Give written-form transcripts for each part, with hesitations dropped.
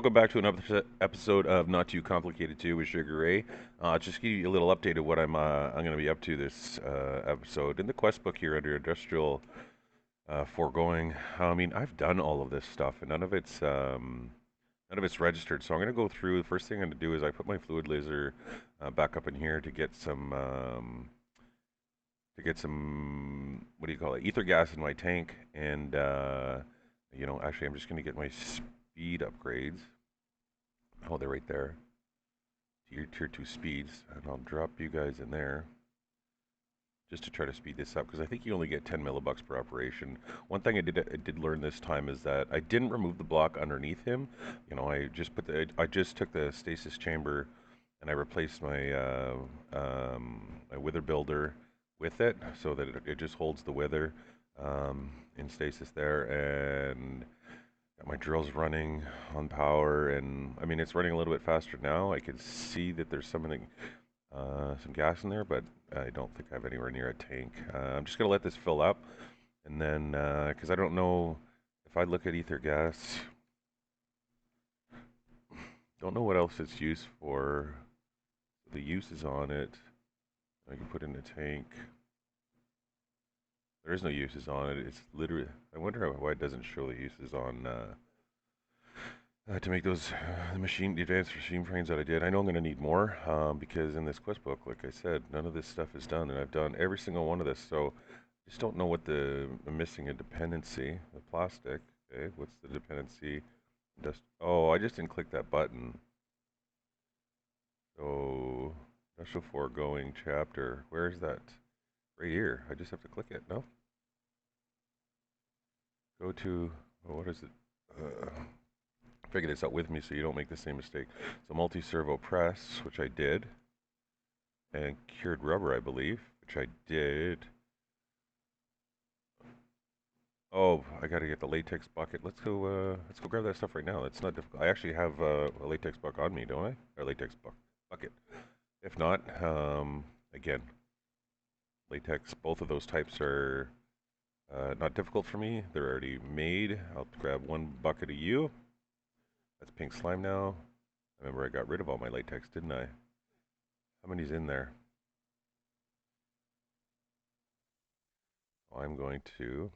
welcome back to another episode of Not Too Complicated 2 with Sugar Ray. Just give you a little update of what I'm going to be up to this episode. In the quest book here under Industrial Foregoing, I mean, I've done all of this stuff and none of it's registered. So I'm going to go through. The first thing I'm going to do is I put my fluid laser back up in here to get some what do you call it, ether gas in my tank, and actually I'm just going to get my speed upgrades. Oh, they're right there. Tier 2 speeds, and I'll drop you guys in there just to try to speed this up because I think you only get 10 millibucks per operation. One thing I did learn this time is that I didn't remove the block underneath him. I just took the stasis chamber and I replaced my wither builder with it so that it just holds the wither in stasis there, and got my drills running on power, and I mean it's running a little bit faster now. I can see that there's some gas in there, but I don't think I have anywhere near a tank. I'm just gonna let this fill up, and then because I don't know if I look at ether gas, don't know what else it's used for. The uses on it, I can put in a tank. There is no uses on it. It's literally. I wonder why it doesn't show the uses on. To make those the advanced machine frames that I did. I know I'm going to need more because in this quest book, like I said, none of this stuff is done, and I've done every single one of this. So just don't know what I'm missing a dependency. The plastic. Okay, what's the dependency? Oh, I just didn't click that button. So Industrial Foregoing Chapter. Where is that? Right here. I just have to click it. No. Go to. Oh, what is it? Figure this out with me so you don't make the same mistake. So multi-servo press, which I did, and cured rubber, I believe, which I did. Oh, I gotta get the latex bucket. Let's go grab that stuff right now. It's not difficult. I actually have a latex bucket on me, don't I? Or latex bucket. If not, again, latex. Both of those types are not difficult for me. They're already made. I'll grab one bucket of you. That's pink slime now. I remember I got rid of all my latex, didn't I? How many's in there? I'm going to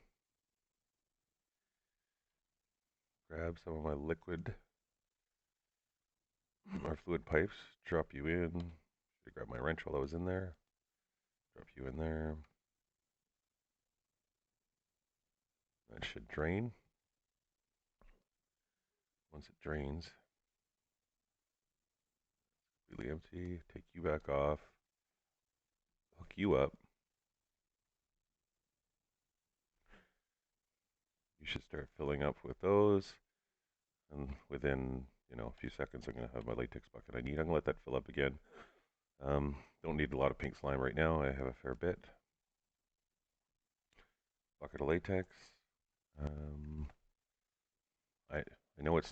grab some of my liquid or fluid pipes, drop you in. Should grab my wrench while I was in there. Drop you in there. That should drain. Once it drains, completely empty. Take you back off. Hook you up. You should start filling up with those. And within, a few seconds, I'm going to have my latex bucket I need. I'm going to let that fill up again. Don't need a lot of pink slime right now. I have a fair bit. Bucket of latex. I know it's.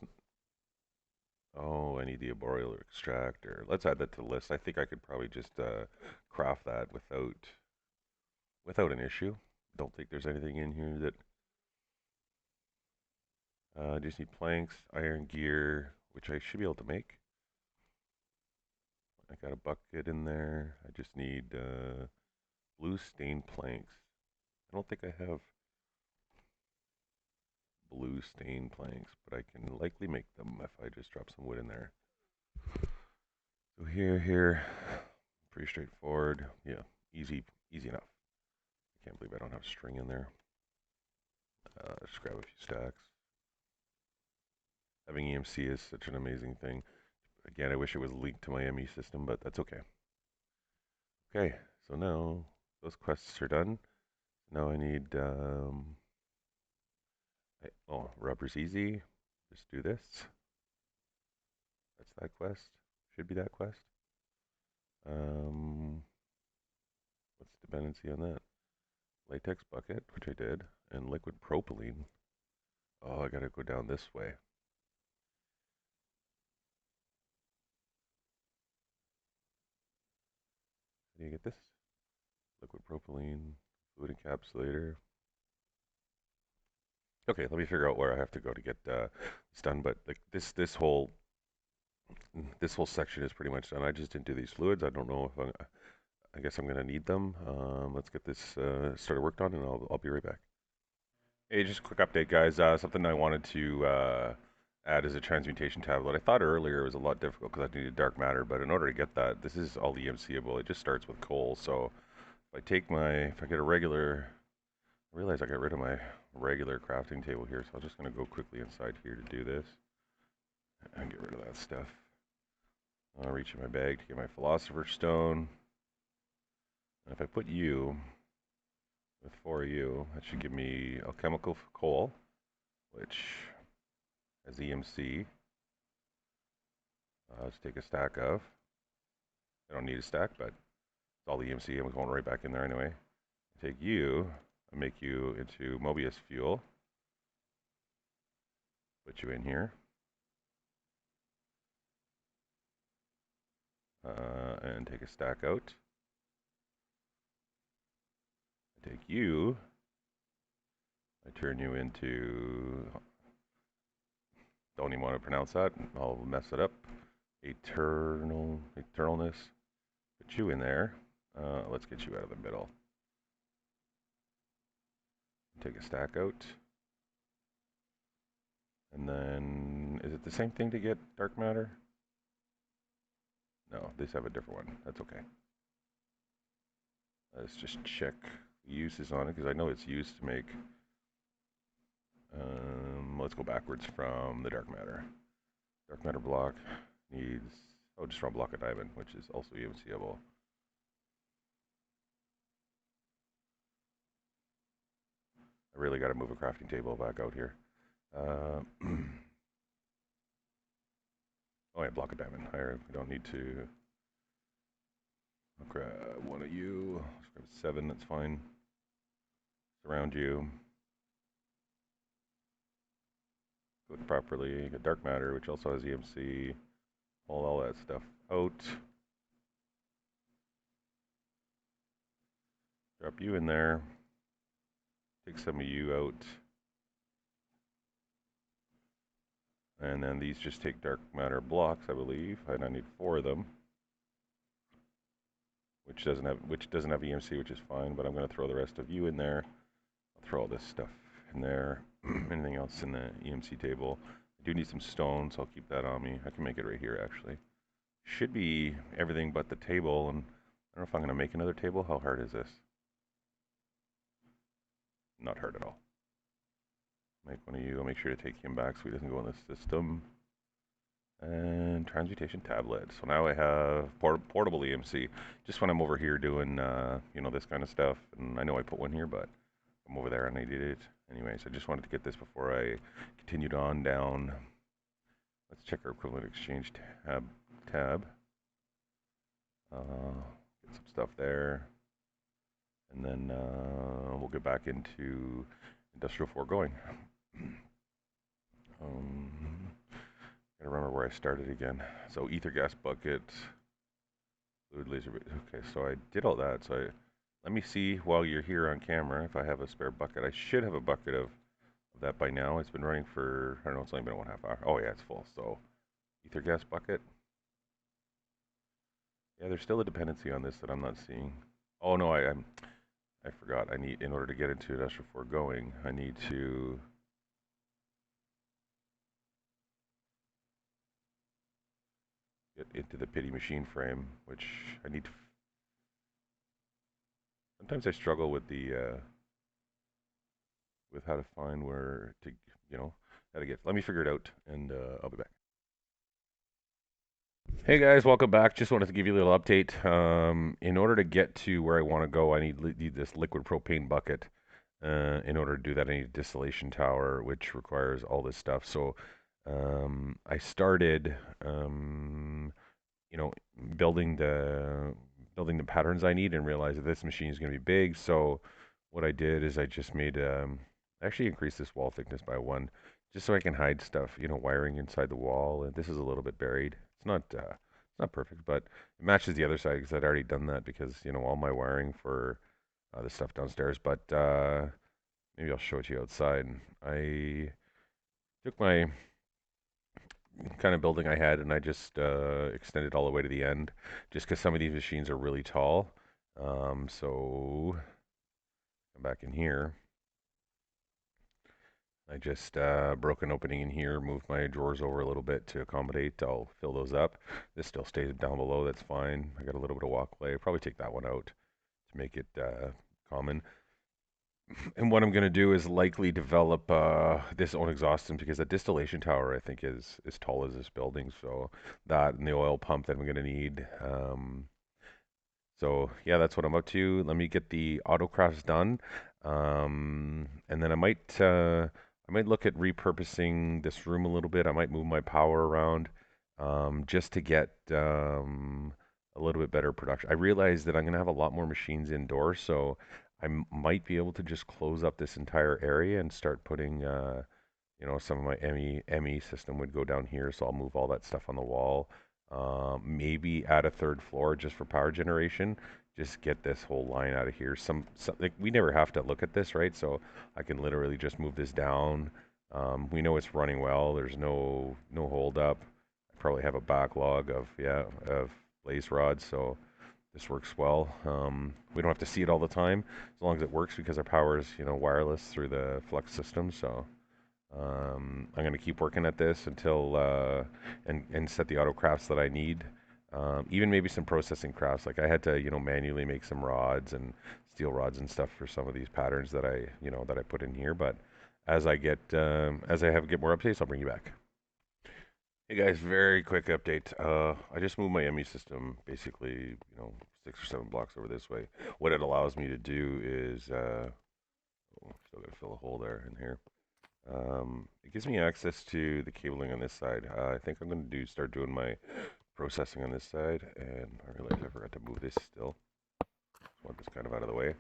Oh, I need the Arboreal Extractor. Let's add that to the list. I think I could probably just craft that without an issue. Don't think there's anything in here that. I just need planks, iron gear, which I should be able to make. I got a bucket in there. I just need blue stained planks. I don't think I have blue stained planks, but I can likely make them if I just drop some wood in there. So here, pretty straightforward. Yeah, easy enough. I can't believe I don't have string in there. Just grab a few stacks. Having EMC is such an amazing thing. Again, I wish it was linked to my ME system, but that's okay. Okay, so now those quests are done. Now I need, rubber's easy. Just do this. That's that quest. Should be that quest. What's the dependency on that? Latex bucket, which I did, and liquid propylene. Oh, I gotta go down this way. How do you get this? Liquid propylene, fluid encapsulator. Okay, let me figure out where I have to go to get this done. But like this whole section is pretty much done. I just didn't do these fluids. I don't know if I guess I'm gonna need them. Let's get this started worked on, and I'll be right back. Hey, just a quick update, guys. Something I wanted to add is a transmutation tablet. I thought earlier it was a lot difficult because I needed dark matter, but in order to get that, this is all EMCable. It just starts with coal. So if I get a regular, I realize I got rid of my regular crafting table here, so I'm just gonna go quickly inside here to do this and get rid of that stuff. I'll reach in my bag to get my philosopher's stone. And if I put you with 4U, that should give me alchemical coal, which has EMC. Let's take a stack of. I don't need a stack, but it's all EMC and we're going right back in there anyway. Take you and make you into Mobius fuel. Put you in here. And take a stack out. I take you. I turn you into, don't even want to pronounce that. I'll mess it up. Eternalness. Put you in there. Let's get you out of the middle. Take a stack out. And then, is it the same thing to get dark matter? No, these have a different one. That's okay. Let's just check uses on it because I know it's used to make. Let's go backwards from the dark matter. Dark matter block needs, just from a block of diamond, which is also EMCable. I really got to move a crafting table back out here. Oh yeah, block of diamond. I don't need to. I'll grab one of you. Let's grab 7, that's fine. Surround you. Cook properly. Get dark matter, which also has EMC. Pull all that stuff out. Drop you in there. Take some of you out. And then these just take dark matter blocks, I believe. And I need 4 of them. Which doesn't have EMC, which is fine, but I'm going to throw the rest of you in there. I'll throw all this stuff in there. Anything else in the EMC table. I do need some stone, so I'll keep that on me. I can make it right here, actually. Should be everything but the table, and I don't know if I'm going to make another table. How hard is this? Not hard at all. Make one of you. I'll make sure to take him back so he doesn't go in the system. And Transmutation Tablet. So now I have portable EMC. Just when I'm over here doing, this kind of stuff. And I know I put one here, but I'm over there and I did it. Anyways, I just wanted to get this before I continued on down. Let's check our equivalent exchange tab. Get some stuff there. And then we'll get back into Industrial 4 going. Gotta remember where I started again. So ether gas bucket, fluid laser. Okay, so I did all that. So let me see while you're here on camera if I have a spare bucket. I should have a bucket of that by now. It's been running for, I don't know, it's only been 1/2 hour. Oh yeah, it's full. So ether gas bucket. Yeah, there's still a dependency on this that I'm not seeing. Oh no, I forgot. In order to get into Industrial 4 going, I need to get into the pity machine frame, which I need to. Sometimes I struggle with with how to find where to, how to get. Let me figure it out, and I'll be back. Hey guys, welcome back. Just wanted to give you a little update. In order to get to where I want to go, I need this liquid propane bucket. In order to do that, I need a distillation tower, which requires all this stuff. So I started, you know, building the patterns I need, and realized that this machine is going to be big. So what I did is I just made actually increased this wall thickness by 1, just so I can hide stuff, wiring inside the wall. And this is a little bit buried. It's not perfect, but it matches the other side because I'd already done that because all my wiring for the stuff downstairs. But maybe I'll show it to you outside. I took my kind of building I had and I just extended all the way to the end, just because some of these machines are really tall. So come back in here. I just broke an opening in here, moved my drawers over a little bit to accommodate. I'll fill those up. This still stays down below. That's fine. I got a little bit of walkway. I'll probably take that one out to make it common. And what I'm going to do is likely develop this own exhaust system because the distillation tower I think is as tall as this building. So that and the oil pump that I'm going to need. So yeah, that's what I'm up to. Let me get the autocrafts done, and then I might look at repurposing this room a little bit. I might move my power around, just to get a little bit better production. I realize that I'm gonna have a lot more machines indoors, so might be able to just close up this entire area and start putting, some of my ME system would go down here, so I'll move all that stuff on the wall. Maybe add a third floor just for power generation. Just get this whole line out of here. Like, we never have to look at this, right? So I can literally just move this down. We know it's running well. There's no hold up. I probably have a backlog of blaze rods, so this works well. We don't have to see it all the time as long as it works because our power is wireless through the Flux system. So I'm going to keep working at this until and set the auto crafts that I need. Even maybe some processing crafts. Like I had to manually make some rods and steel rods and stuff for some of these patterns that I put in here. But as I get more updates, I'll bring you back. Hey guys, very quick update. I just moved my ME system basically 6 or 7 blocks over this way. What it allows me to do is still got to fill a hole there in here. It gives me access to the cabling on this side. I think I'm going to start doing my processing on this side, and I realize I forgot to move this still. Just want this kind of out of the way.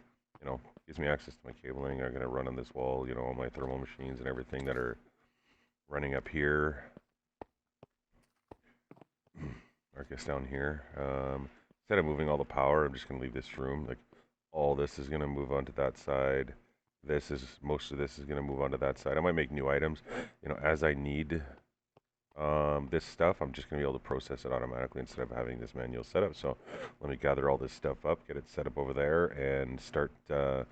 Gives me access to my cabling. I'm going to run on this wall, all my thermal machines and everything that are running up here. Or I guess down here. Instead of moving all the power, I'm just going to leave this room. Like, all this is going to move onto that side. Most of this is going to move onto that side. I might make new items, as I need this stuff. I'm just going to be able to process it automatically instead of having this manual setup. So let me gather all this stuff up, get it set up over there, and start the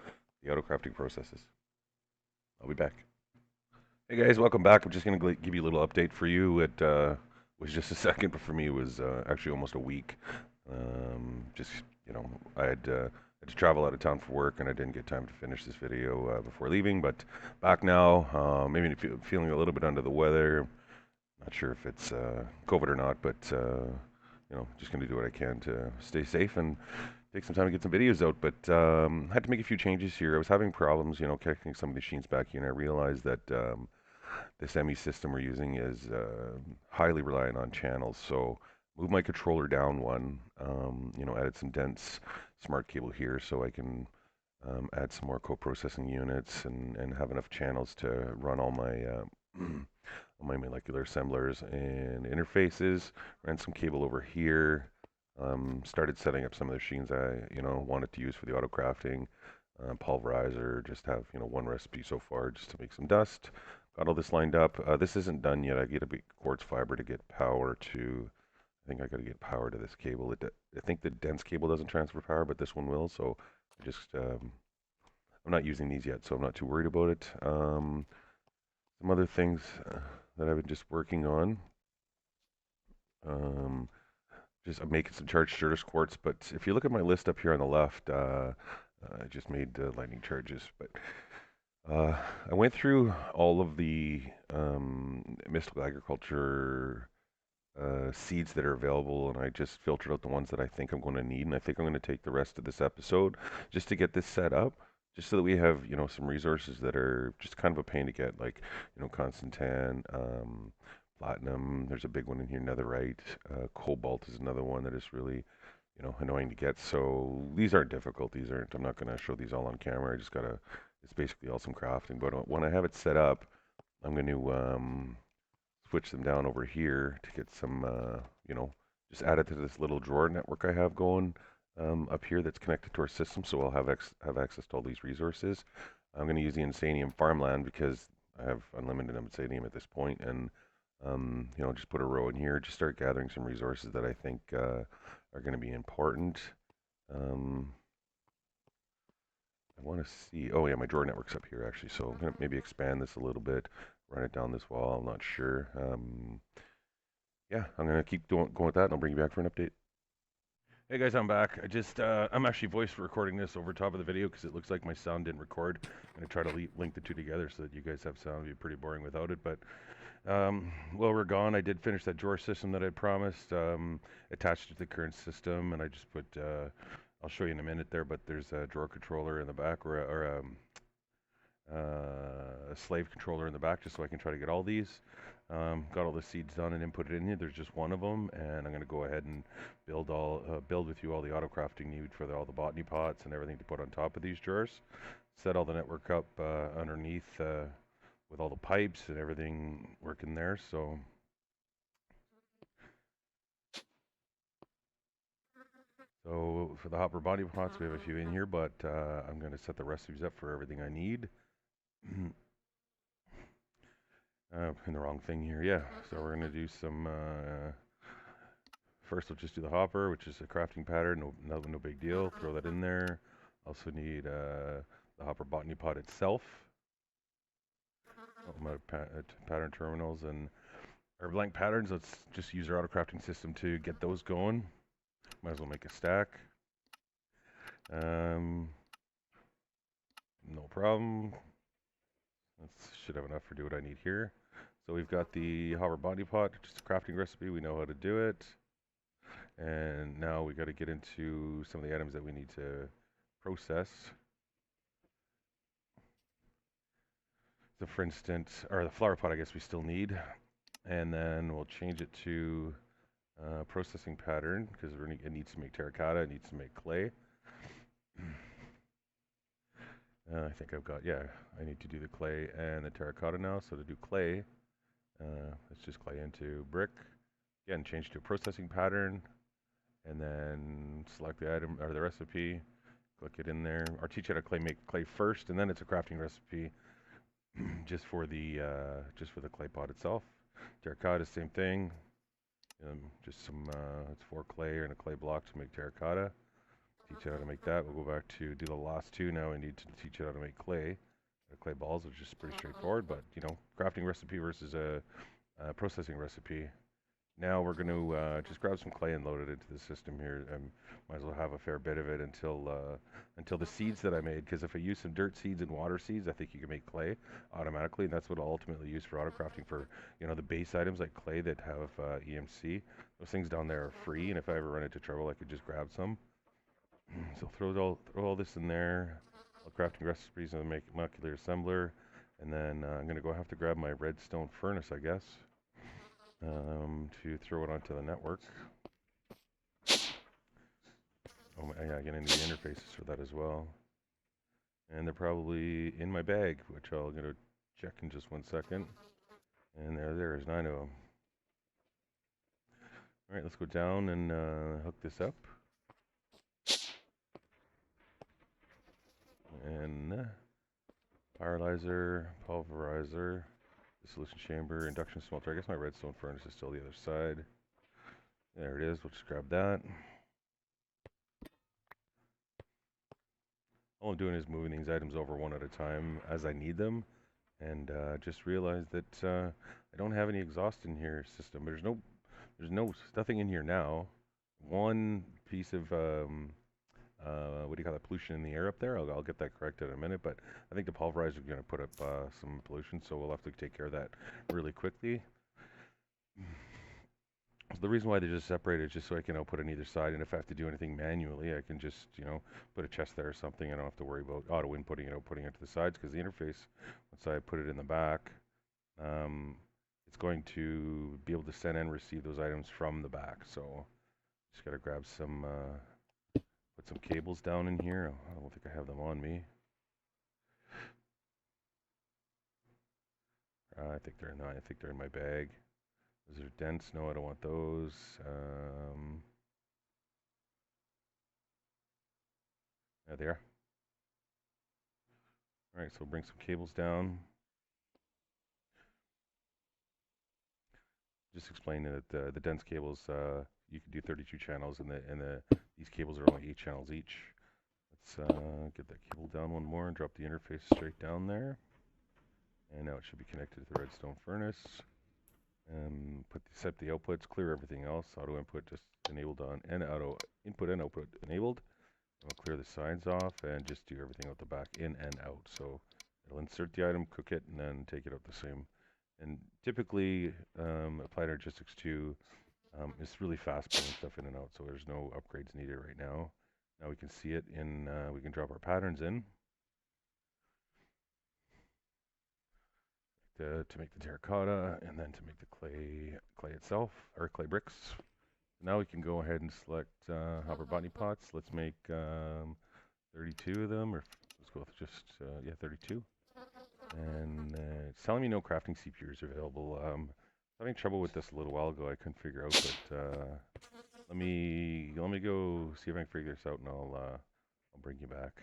auto crafting processes. I'll be back. Hey guys, welcome back. I'm just going to give you a little update for you. It was just a second, but for me it was actually almost a week. Just, I had to travel out of town for work, and I didn't get time to finish this video before leaving. But back now, maybe feeling a little bit under the weather. Not sure if it's COVID or not, but just going to do what I can to stay safe and take some time to get some videos out. But had to make a few changes here. I was having problems, connecting some of the machines back in. I realized that this ME system we're using is highly reliant on channels. So move my controller down one, added some dense smart cable here so I can add some more co-processing units and have enough channels to run all my all my molecular assemblers and interfaces. Ran some cable over here. Started setting up some of the machines I wanted to use for the auto crafting. Pulverizer, just have one recipe so far just to make some dust. Got all this lined up. This isn't done yet. I get a big quartz fiber to get power to. I think I got to get power to this cable. I think the dense cable doesn't transfer power, but this one will. So I just I'm not using these yet, so I'm not too worried about it. Some other things that I've been just working on. Just I'm making some charged Certus quartz, but if you look at my list up here on the left, I just made lightning charges. But I went through all of the mystical agriculture seeds that are available, and I just filtered out the ones that I think I'm going to need. And I think I'm going to take the rest of this episode just to get this set up, just so that we have some resources that are just kind of a pain to get, like Constantan, platinum. There's a big one in here, netherite. Cobalt is another one that is really annoying to get. So these aren't difficult. These aren't. I'm not going to show these all on camera. I just gotta. It's basically all some crafting. But when I have it set up, I'm going to switch them down over here to get some, just add it to this little drawer network I have going up here that's connected to our system. So I'll have access to all these resources. I'm going to use the Insanium farmland because I have unlimited Insanium at this point, and just put a row in here. Just start gathering some resources that I think are going to be important. I want to see. Oh yeah, my drawer network's up here actually, so I'm going to maybe expand this a little bit, run it down this wall. I'm not sure. Yeah, I'm going to keep going with that, and I'll bring you back for an update. Hey guys, I'm back. I'm actually voice recording this over top of the video because it looks like my sound didn't record. I'm going to try to link the two together so that you guys have sound. It'd be pretty boring without it, but while we're gone, I did finish that drawer system that I promised, attached it to the current system, and I just put, I'll show you in a minute there, but there's a drawer controller in the back, or a slave controller in the back, just so I can try to get all these. Got all the seeds done and input it in here. There's just one of them, and I'm going to go ahead and build with you all the auto crafting needed for all the botany pots and everything to put on top of these drawers. Set all the network up underneath with all the pipes and everything working there. So for the hopper botany pots, we have a few in here, but I'm going to set the recipes up for everything I need. In the wrong thing here, yeah. So we're going to do some, first we'll just do the hopper, which is a crafting pattern, no big deal. Throw that in there. Also need the hopper botany pot itself. My pattern terminals and our blank patterns. Let's just use our auto crafting system to get those going. Might as well make a stack. No problem. That should have enough for do what I need here. So we've got the hopper botany pot, just a crafting recipe. We know how to do it. And now we got to get into some of the items that we need to process. So for instance, or the flower pot, I guess we still need. And then we'll change it to processing pattern because it needs to make terracotta, it needs to make clay. I think I've got, yeah, I need to do the clay and the terracotta now. So to do clay, let's just clay into brick. Again, change to a processing pattern, and then select the item or the recipe, click it in there. Or teach you how to make clay first, and then it's a crafting recipe just for the clay pot itself. Terracotta, same thing. Just some it's 4 clay and a clay block to make terracotta. Teach you how to make that. We'll go back to do the last two. Now we need to teach you how to make clay. Clay balls, which is pretty straightforward, but crafting recipe versus a processing recipe. Now we're going to just grab some clay and load it into the system here. Might as well have a fair bit of it until the seeds that I made, because if I use some dirt seeds and water seeds, I think you can make clay automatically, and that's what I'll ultimately use for auto crafting for the base items like clay that have EMC. Those things down there are free, and if I ever run into trouble, I could just grab some. So throw all this in there. All crafting recipes and make molecular assembler, and then I'm going to have to grab my redstone furnace, I guess, to throw it onto the network. Oh, yeah, I get into the interfaces for that as well. And they're probably in my bag, which I'm going to check in just 1 second. And there's 9 of them. All right, let's go down and hook this up. And pyrolyzer, pulverizer, dissolution chamber, induction smelter. I guess my redstone furnace is still the other side. There it is. We'll just grab that. All I'm doing is moving these items over one at a time as I need them, and just realized that I don't have any exhaust in here system. There's nothing in here now. One piece of what do you call that, pollution in the air up there. I'll get that corrected in a minute, but I think the pulverizer is going to put up some pollution, so we'll have to take care of that really quickly. So the reason why they're just separated is just so I can output on either side, and if I have to do anything manually, I can just, put a chest there or something. I don't have to worry about auto inputting and outputting it to the sides, because the interface, once I put it in the back, it's going to be able to send and receive those items from the back. So just got to grab some, put some cables down in here. I don't think I have them on me. I think they're in my bag. Those are dense. No, I don't want those. There they are. Alright, so bring some cables down. Just explaining that the dense cables, you can do 32 channels, and these cables are only 8 channels each. Let's get that cable down one more and drop the interface straight down there. And now it should be connected to the redstone furnace. Set the outputs, clear everything else. Auto input just enabled on, and auto input and output enabled. And we'll clear the sides off and just do everything out the back, in and out. So it'll insert the item, cook it, and then take it out the same. And typically, Applied Energistics 2 is really fast pulling stuff in and out, so there's no upgrades needed right now. Now we can see it in, we can drop our patterns in to make the terracotta, and then to make the clay itself, or clay bricks. Now we can go ahead and select hopper botany pots. Let's make 32 of them, or let's go with just, yeah, 32. And it's telling me no crafting CPUs are available. I was having trouble with this a little while ago. I couldn't figure out, but let me go see if I can figure this out, and I'll bring you back.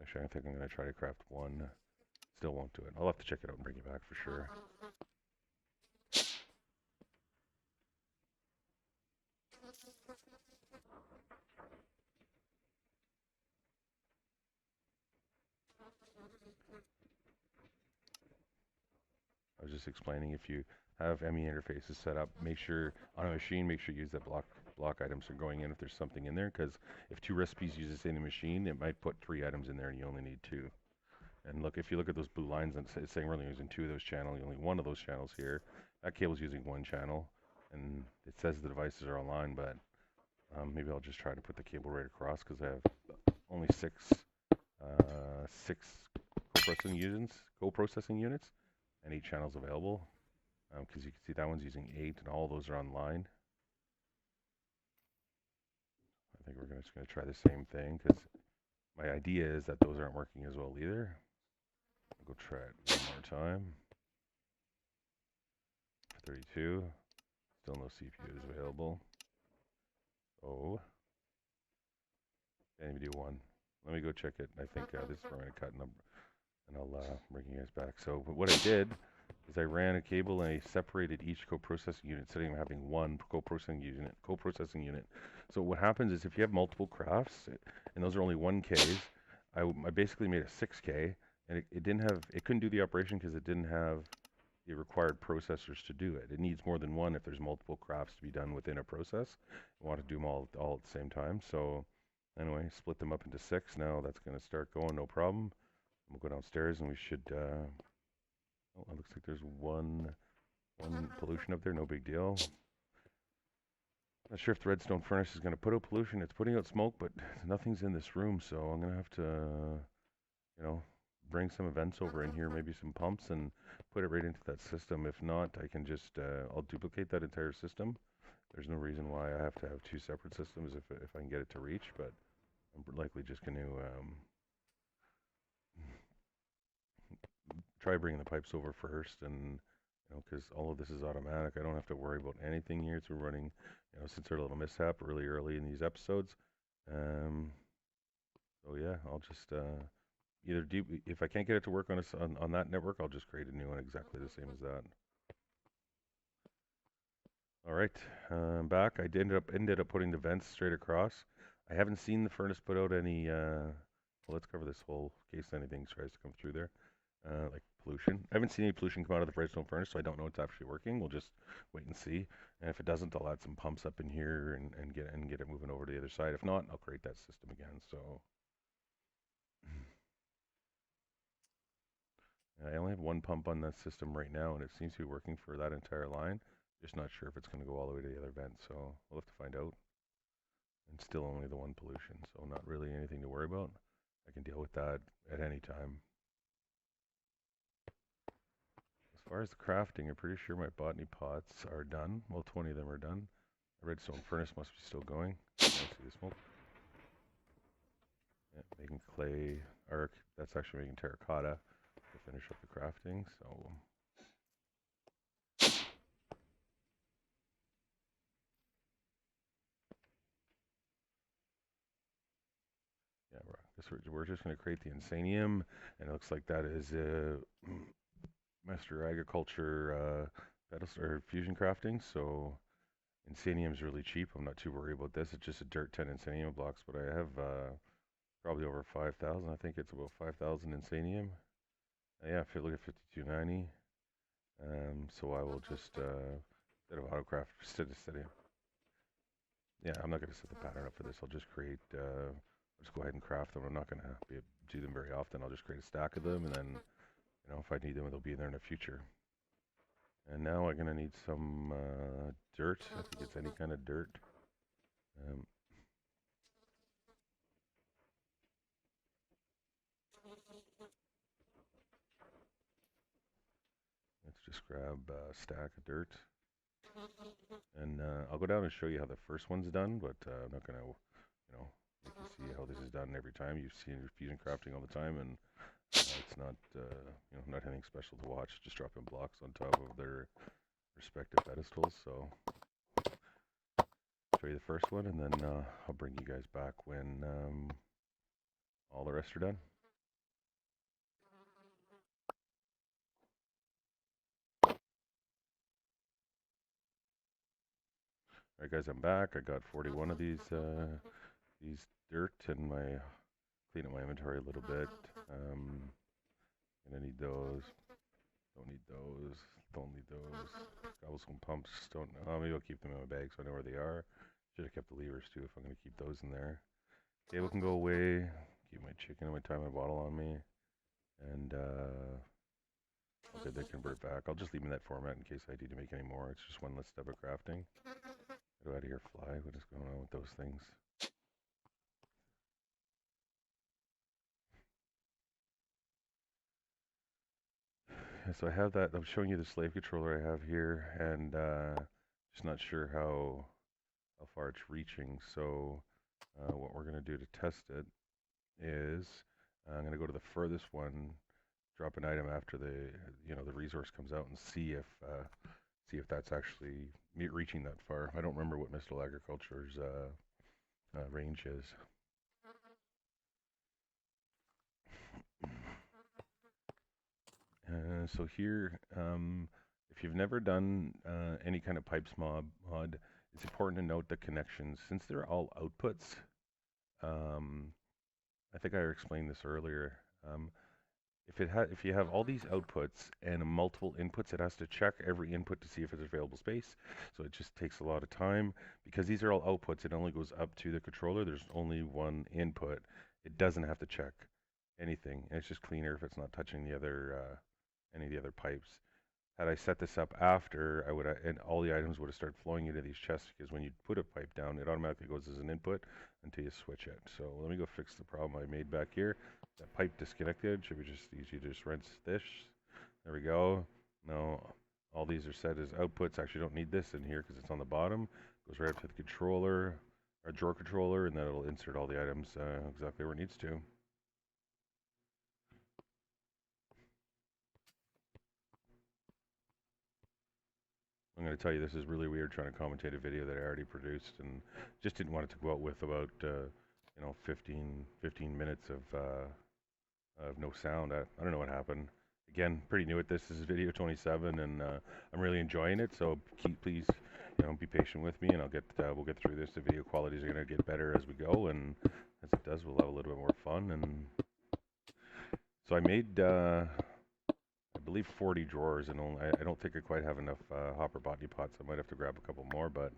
Actually, I think I'm going to try to craft one. Still won't do it. I'll have to check it out and bring you back for sure. I was just explaining, if you have ME interfaces set up, make sure on a machine, make sure you use that block items are going in if there's something in there, because if 2 recipes use the same machine, it might put 3 items in there and you only need 2. And look, if you look at those blue lines, it's saying we're only using 2 of those channels, only 1 of those channels here. That cable's using 1 channel, and it says the devices are online, but maybe I'll just try to put the cable right across, because I have only 6 co-processing units, and 8 channels available. Because you can see that one's using 8, and all those are online. I think we're just going to try the same thing, because my idea is that those aren't working as well either. I'll go try it one more time. 32. Still no CPUs available. Oh. Can't even do 1. Let me go check it. I think this is where I'm going to cut, and I'll bring you guys back. So what I did is I ran a cable and I separated each co-processing unit, instead of having 1 co-processing unit. So what happens is, if you have multiple crafts, and those are only 1Ks, I basically made a 6K, and it couldn't do the operation because it didn't have the required processors to do it. It needs more than 1 if there's multiple crafts to be done within a process. You want to do them all at the same time. So anyway, split them up into 6. Now that's going to start going, no problem. We'll go downstairs and we should, oh, it looks like there's one pollution up there, no big deal. Not sure if the redstone furnace is going to put out pollution. It's putting out smoke, but nothing's in this room, so I'm going to have to, you know, bring some vents over in here, maybe some pumps, and put it right into that system. If not, I can just, I'll duplicate that entire system. There's no reason why I have to have 2 separate systems if I can get it to reach, but I'm likely just going to try bringing the pipes over first, and because all of this is automatic, I don't have to worry about anything here. It's been running, since our little mishap really early in these episodes. So yeah, I'll just either if I can't get it to work on that network, I'll just create a new one exactly the same as that. All right, I'm back. I ended up putting the vents straight across. I haven't seen the furnace put out any. Well, let's cover this whole case anything tries to come through there. Like pollution. I haven't seen any pollution come out of the redstone furnace, so I don't know it's actually working. We'll just wait and see. And if it doesn't, I'll add some pumps up in here and get it moving over to the other side. If not, I'll create that system again. So I only have 1 pump on that system right now, and it seems to be working for that entire line. Just not sure if it's going to go all the way to the other vent, so we'll have to find out. And still only the 1 pollution, so not really anything to worry about. I can deal with that at any time. As far as the crafting, I'm pretty sure my botany pots are done. Well, 20 of them are done. The redstone furnace must be still going. I see the smoke. Yeah, making clay arc. That's actually making terracotta to finish up the crafting. So we're just going to create the insanium, and it looks like that is Master Agriculture pedestal or fusion crafting. So insanium is really cheap. I'm not too worried about this. It's just a dirt 10 insanium blocks, but I have probably over 5,000. I think it's about 5,000 insanium. Yeah, if you look at 5290. So I will just instead of autocraft, yeah, I'm not going to set the pattern up for this. I'll just create. I'll just go ahead and craft them. I'm not going to do them very often. I'll just create a stack of them, and then if I need them, they'll be there in the future. And now I'm going to need some dirt. I think it's any kind of dirt. Let's just grab a stack of dirt. And I'll go down and show you how the first one's done, but I'm not going to, you can see how this is done every time. You've seen fusion crafting all the time, and it's not, not anything special to watch. Just dropping blocks on top of their respective pedestals. So show you the first one, and then I'll bring you guys back when all the rest are done. All right, guys, I'm back. I got 41 of these dirt, and clean up my inventory a little bit. Gonna need those. Don't need those. Don't need those. Cobblestone pumps. Don't. Maybe I'll keep them in my bag so I know where they are. Should have kept the levers too if I'm gonna keep those in there. Cable can go away. Keep my chicken and my time and bottle on me. And okay, they convert back. I'll just leave them in that format in case I need to make any more. It's just one less step of crafting. Get out of here, fly. What is going on with those things? Yeah, so I have that. I'm showing you the slave controller I have here, and just not sure how far it's reaching. So what we're going to do to test it is I'm going to go to the furthest one, drop an item after the resource comes out, and see if that's actually reaching that far. I don't remember what Mystical Agriculture's range is. So here, if you've never done any kind of pipes mod, it's important to note the connections. Since they're all outputs, I think I explained this earlier. If you have all these outputs and multiple inputs, it has to check every input to see if it's available space. So it just takes a lot of time. Because these are all outputs, it only goes up to the controller. There's only one input. It doesn't have to check anything. And it's just cleaner if it's not touching the other any of the other pipes. Had I set this up after, I would and all the items would have started flowing into these chests, because when you put a pipe down, it automatically goes as an input until you switch it. So let me go fix the problem I made back here. That pipe disconnected. Should be just easy to just rinse this. There we go. Now all these are set as outputs. Actually don't need this in here because it's on the bottom. Goes right up to the controller, or drawer controller, and then it'll insert all the items exactly where it needs to. I'm going to tell you, this is really weird trying to commentate a video that I already produced, and just didn't want it to go out with about 15 minutes of no sound. I don't know what happened. Again, pretty new at this. This is video 27, and I'm really enjoying it. So please, be patient with me, and we'll get through this. The video quality is going to get better as we go, and as it does, we'll have a little bit more fun. And so I made. I believe 40 drawers, and I don't think I quite have enough hopper botany pots. I might have to grab a couple more, but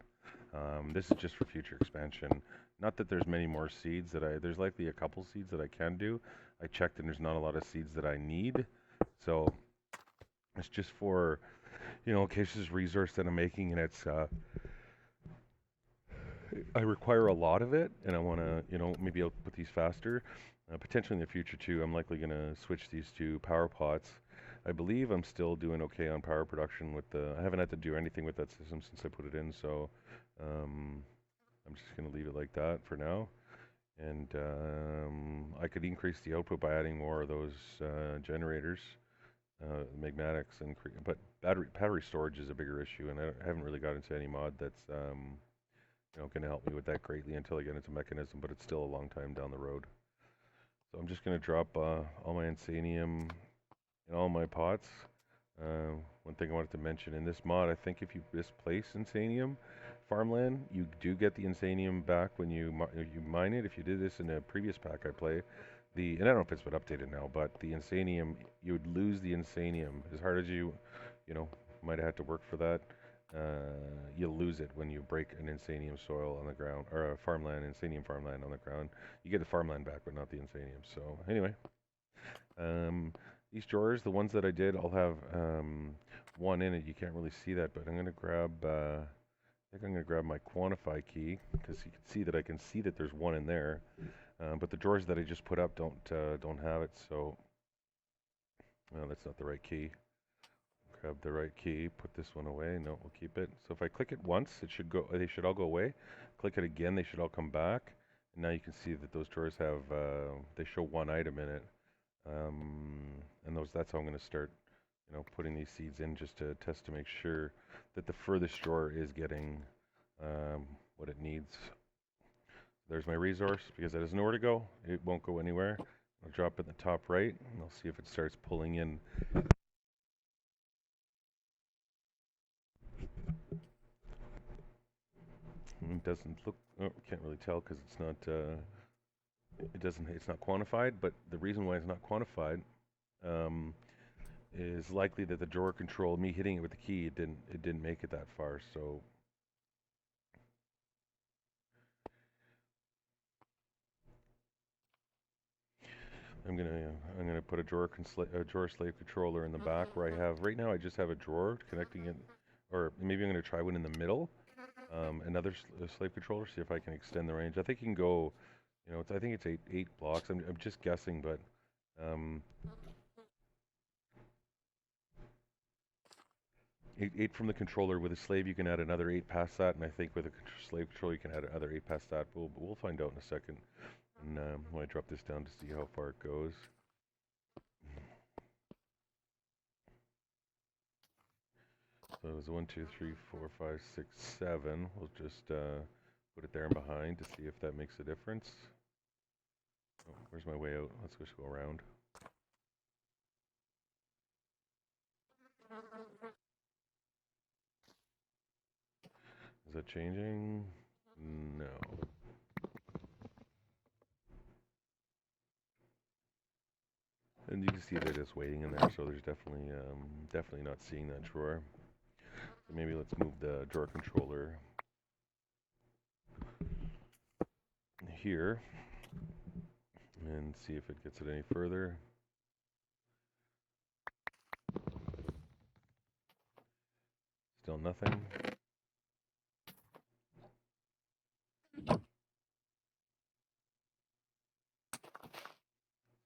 this is just for future expansion. Not that there's many more seeds there's likely a couple seeds that I can do. I checked and there's not a lot of seeds that I need. So it's just for, in case there's resource that I'm making and it's, I require a lot of it and I want to, maybe I'll put these faster. Potentially in the future too, I'm likely going to switch these to power pots. I believe I'm still doing okay on power production I haven't had to do anything with that system since I put it in, so I'm just going to leave it like that for now. And I could increase the output by adding more of those generators, magmatics, but battery storage is a bigger issue, and I haven't really got into any mod that's going to help me with that greatly until I get into mechanism, but it's still a long time down the road. So I'm just going to drop all my insanium in all my pots. One thing I wanted to mention in this mod, I think if you displace insanium farmland, you do get the insanium back when you mine it. If you did this in a previous pack I play, and I don't know if it's been updated now, but the insanium, you would lose the insanium as hard as you know, might have had to work for that. You'll lose it when you break an insanium soil on the ground, or a insanium farmland on the ground. You get the farmland back, but not the insanium. So anyway, um, these drawers, the ones that I did, all have one in it. You can't really see that, but I'm gonna grab. I think I'm gonna grab my quantify key because you can see that I can see that there's one in there. But the drawers that I just put up don't have it. So that's not the right key. Grab the right key. Put this one away. No, we'll keep it. So if I click it once, it should go. They should all go away. Click it again. They should all come back. And now you can see that those drawers have. They show one item in it. And that's how I'm going to start, putting these seeds in just to test to make sure that the furthest drawer is getting what it needs. There's my resource. Because it has nowhere to go, it won't go anywhere. I'll drop it in the top right, and I'll see if it starts pulling in. It doesn't look, can't really tell because it's not, it's not quantified, but the reason why it's not quantified is likely that the drawer control, me hitting it with the key, it didn't make it that far. So I'm gonna put a drawer slave controller in the back where I have right now. I just have a drawer connecting it, or maybe I'm gonna try one in the middle. Another slave controller, see if I can extend the range. I think you can go, I think it's eight blocks. I'm just guessing, but eight from the controller. With a slave, you can add another 8 past that, and I think with a slave controller, you can add another 8 past that. We'll find out in a second. And when I drop this down to see how far it goes. So it was 1, 2, 3, 4, 5, 6, 7. We'll just put it there and behind to see if that makes a difference. Oh, where's my way out? Let's just go around. Is that changing? No. And you can see they're just waiting in there, so there's definitely not seeing that drawer. So maybe let's move the drawer controller here and see if it gets it any further. Still nothing.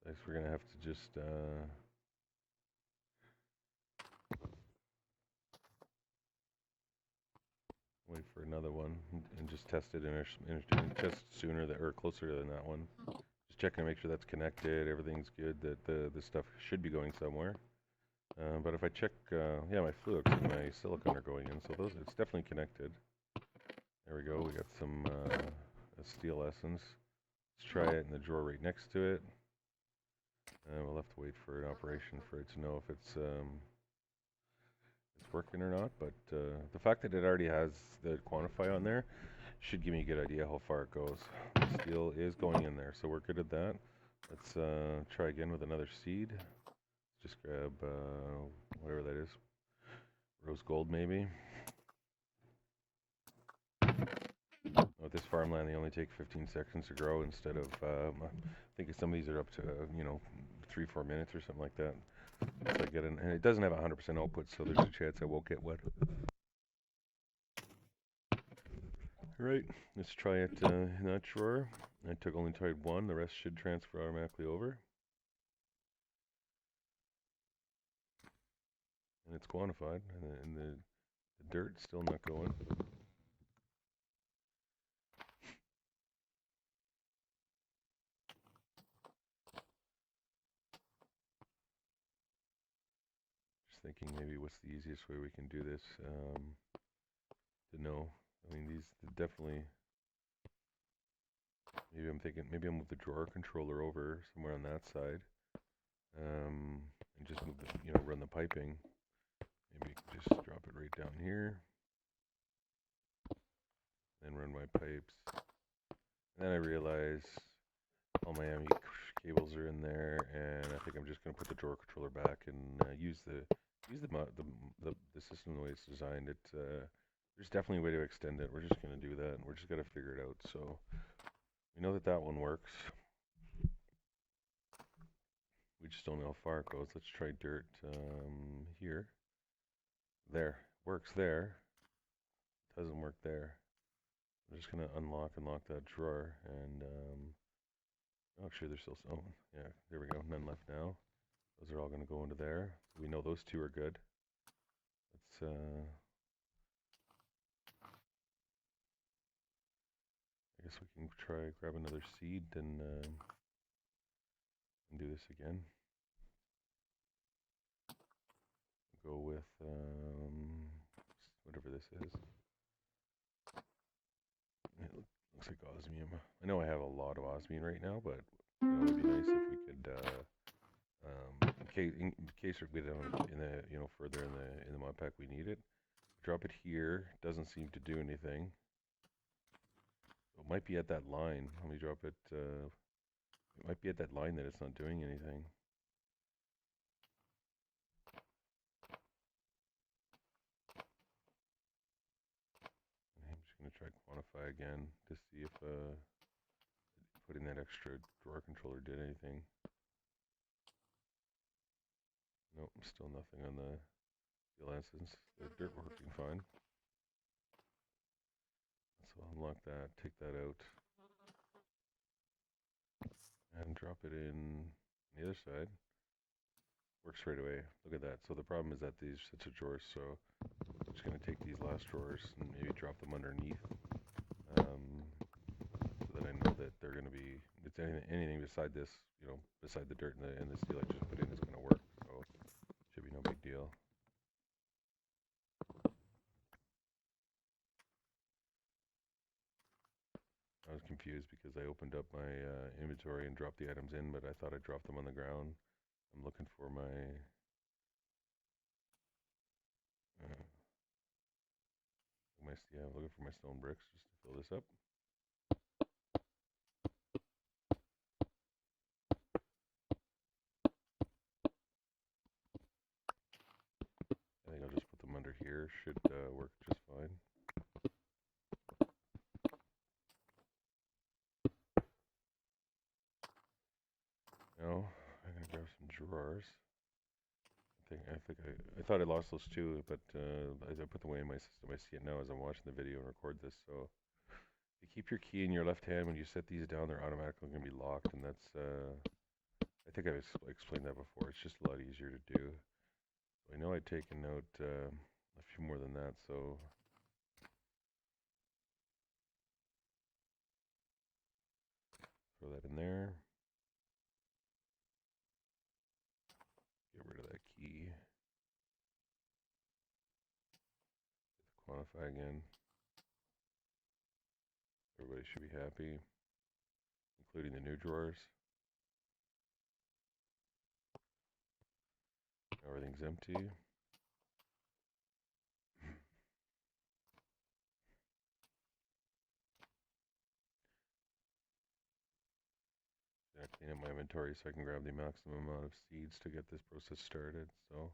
I guess we're gonna have to just wait for another one and just test it test sooner or closer than that one. Just checking to make sure that's connected, everything's good, that the stuff should be going somewhere. But if I check, yeah, my flux and my silicon are going in, so it's definitely connected. There we go. We got some steel essence. Let's try it in the drawer right next to it. We'll have to wait for an operation for it to know if it's working or not. But the fact that it already has the quantify on there should give me a good idea how far it goes. The steel is going in there, so we're good at that. Let's try again with another seed. Just grab whatever that is. Rose gold, maybe. With this farmland, they only take 15 seconds to grow instead of, I think some of these are up to, 3-4 minutes or something like that. So I get and it doesn't have 100% output, so there's a chance I won't get wet. Alright, let's try it in that drawer. I took only tried one, the rest should transfer automatically over. And it's quantified, and the dirt's still not going. Just thinking maybe what's the easiest way we can do this to know. I mean, these definitely Maybe I'm thinking, maybe I'll move the drawer controller over somewhere on that side, and just move the, run the piping. Maybe you can just drop it right down here, then run my pipes. And then I realize all my ME cables are in there, and I think I'm just going to put the drawer controller back and use the system the way it's designed. There's definitely a way to extend it. We're just going to do that, and we're just got to figure it out. So we know that one works. We just don't know how far it goes. Let's try dirt here. There. Works there. Doesn't work there. I'm just going to unlock and lock that drawer, and actually there's still some. Yeah, there we go. None left now. Those are all going to go into there. So we know those two are good. Let's I guess we can try grab another seed and do this again. Go with whatever this is. It looks like osmium. I know I have a lot of osmium right now, but it would be nice if we could, in case we get down in the further in the mod pack we need it. Drop it here. Doesn't seem to do anything. So it might be at that line. Let me drop it. It might be at that line that it's not doing anything. I'm just going to try quantify again to see if putting that extra drawer controller did anything. Nope, still nothing on the steel essence. The dirt working fine. So I'll unlock that, take that out, and drop it in the other side. Works right away. Look at that. So the problem is that these such a drawers, so I'm just going to take these last drawers and maybe drop them underneath, so that I know that they're going to be, it's anything beside this, beside the dirt and the steel I just put in is going to work. So should be no big deal. I was confused because I opened up my inventory and dropped the items in, but I thought I dropped them on the ground. I'm looking for my I'm looking for my stone bricks just to fill this up. I think I'll just put them under here. Should work just fine. Now I'm gonna grab some drawers. I thought I lost those two, but as I put them away in my system, I see it now as I'm watching the video and record this. So you keep your key in your left hand. When you set these down, they're automatically going to be locked, and that's I think I've explained that before. It's just a lot easier to do. So I know I'd taken out a few more than that, so throw that in there. Get rid of that key. Quantify again. Everybody should be happy, including the new drawers. Everything's empty. Clean up my inventory so I can grab the maximum amount of seeds to get this process started. So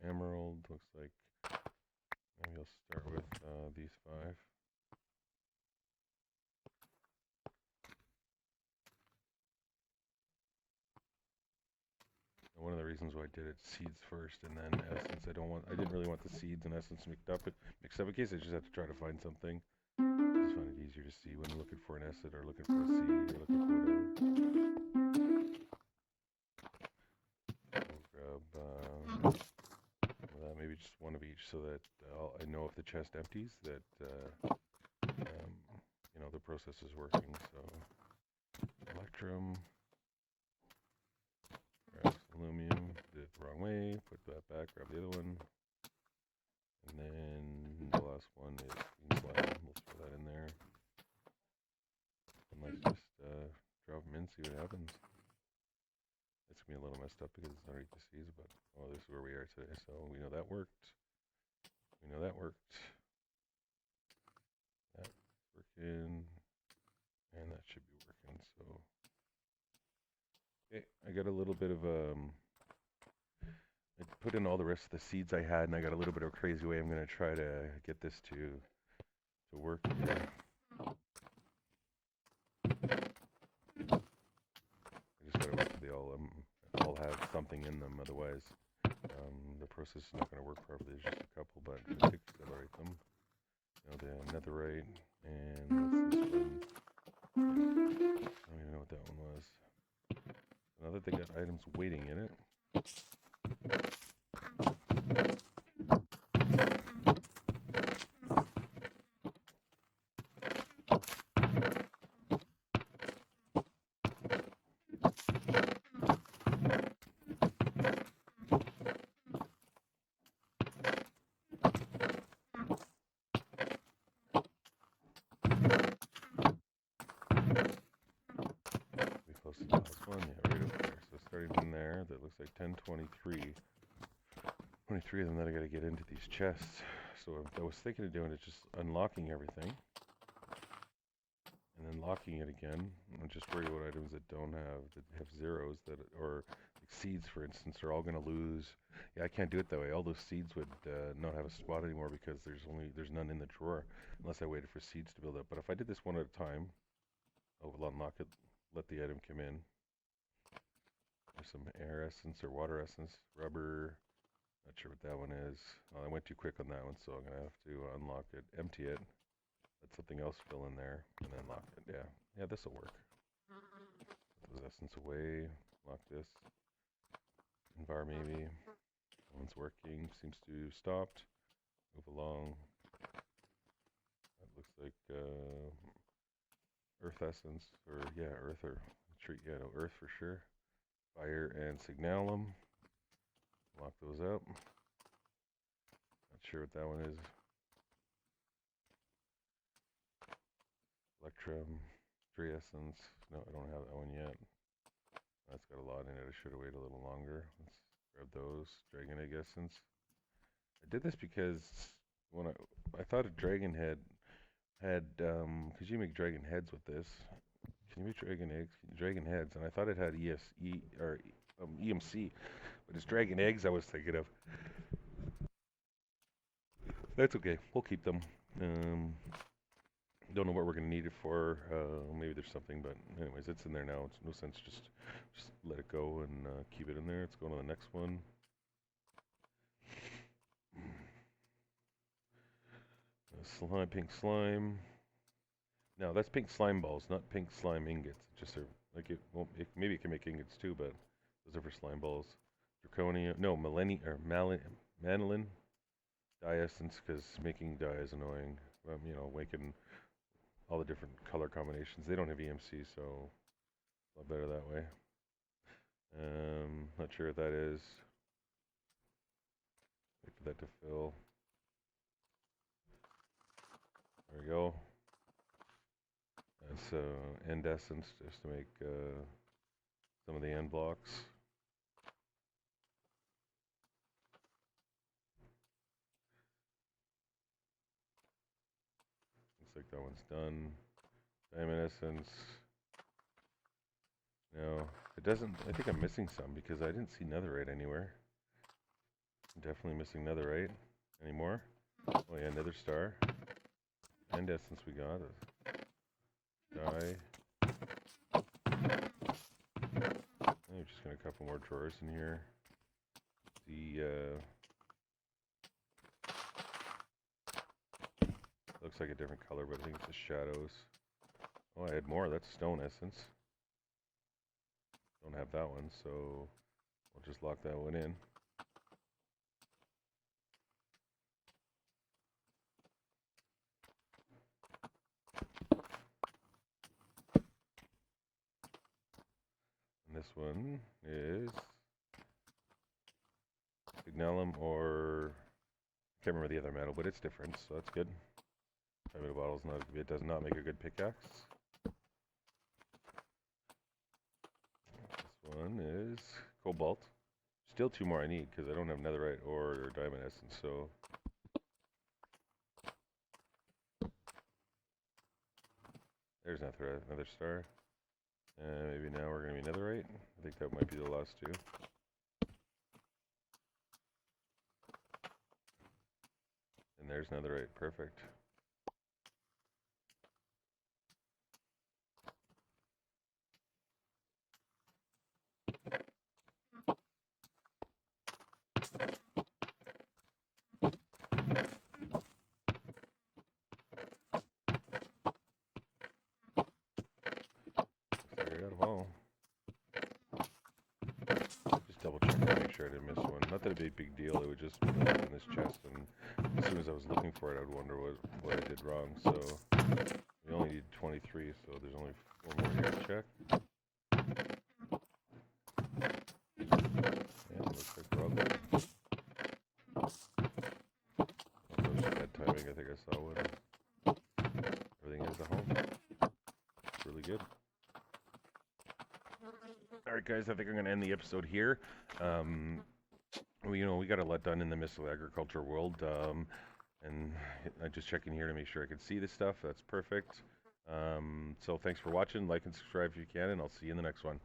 emerald looks like maybe I'll start with these 5. One of the reasons why I did it seeds first and then essence. I didn't really want the seeds and essence mixed up in case I just had to try to find something. I just find it easier to see when looking for an acid or looking for a seed or looking for whatever. We'll grab maybe just one of each so that I know if the chest empties that the process is working. So electrum. Aluminum, the wrong way. Put that back, grab the other one. And then the last one is green slime. We'll throw that in there. And let's just drop them in, see what happens. It's going to be a little messed up because it's underneath the seeds, but oh, this is where we are today. So we know that worked. We know that worked. That's working. And that should be working. So, okay, I got a little bit of I put in all the rest of the seeds I had, and I got a little bit of a crazy way. I'm going to try to get this to work here. I just got to wait till they all have something in them, otherwise the process is not going to work properly. There's just a couple, but I'm going to accelerate them. Now the netherite, and what's this one? I don't even know what that one was. Now that they got items waiting in it. Close to the last one, yeah, right up there. So starting in there, that looks like 10, 23. 23 of them that I got to get into these chests. So what I was thinking of doing is just unlocking everything. And then locking it again. I'm just worried about items that have zeros, or like seeds, for instance, are all going to lose. Yeah, I can't do it that way. All those seeds would not have a spot anymore because there's none in the drawer unless I waited for seeds to build up. But if I did this one at a time, I'll unlock it, let the item come in. There's some air essence or water essence, rubber. Not sure what that one is. Oh, I went too quick on that one, so I'm going to have to unlock it, empty it, let something else fill in there, and then lock it. Yeah, this will work. Put those essence away, lock this. Envar maybe. That one's working, seems to stopped. Move along. That looks like earth essence, or yeah, earth or tree, yeah, no, earth for sure. Fire and signalum. Lock those up. Not sure what that one is. Electrum, tree essence. No, I don't have that one yet. That's got a lot in it. I should have waited a little longer. Let's grab those. Dragon egg essence. I did this because when I thought a dragon head had because you make dragon heads with this. Can you make dragon eggs? Dragon heads, and I thought it had EMC, but it's dragon eggs I was thinking of. That's okay. We'll keep them. Don't know what we're going to need it for. Maybe there's something, but anyways, it's in there now. It's no sense just let it go and keep it in there. Let's go on to the next one. Slime, pink slime. No, that's pink slime balls, not pink slime ingots. Just like it. Well, maybe it can make ingots too, but those are for slime balls. Draconia. No, manolin dye essence, because making dye is annoying. You know, making all the different color combinations. They don't have EMC, so a lot better that way. Not sure what that is. Wait for that to fill. There we go. That's end essence, just to make some of the end blocks. Looks like that one's done. Diamond essence. No, it doesn't. I think I'm missing some because I didn't see netherite anywhere. I'm definitely missing netherite. Any more? Oh yeah, nether star. End essence we got. Dye. I'm just gonna a couple more drawers in here. Looks like a different color, but I think it's the shadows. Oh, I had more. That's stone essence. Don't have that one, so we'll just lock that one in. And this one is Magnellum or I can't remember the other metal, but it's different, so that's good. Diamond bottle's not. It does not make a good pickaxe. This one is cobalt. Still 2 more I need because I don't have netherite or diamond essence. So there's another star. And maybe now we're gonna be netherite. I think that might be the last 2. And there's netherite. Perfect. Just double check to make sure I didn't miss one. Not that it'd be a big deal, it would just be in this chest, and as soon as I was looking for it, I'd wonder what I did wrong. So we only need 23, so there's only 4 more here to check. Yeah, looks like we're all good. That was bad timing, I think I saw one. Everything is at home. It's really good. Alright guys, I think I'm going to end the episode here. We got a lot done in the Missile Agriculture world, and I'm just checking here to make sure I can see this stuff. That's perfect. So thanks for watching. Like and subscribe if you can, and I'll see you in the next one.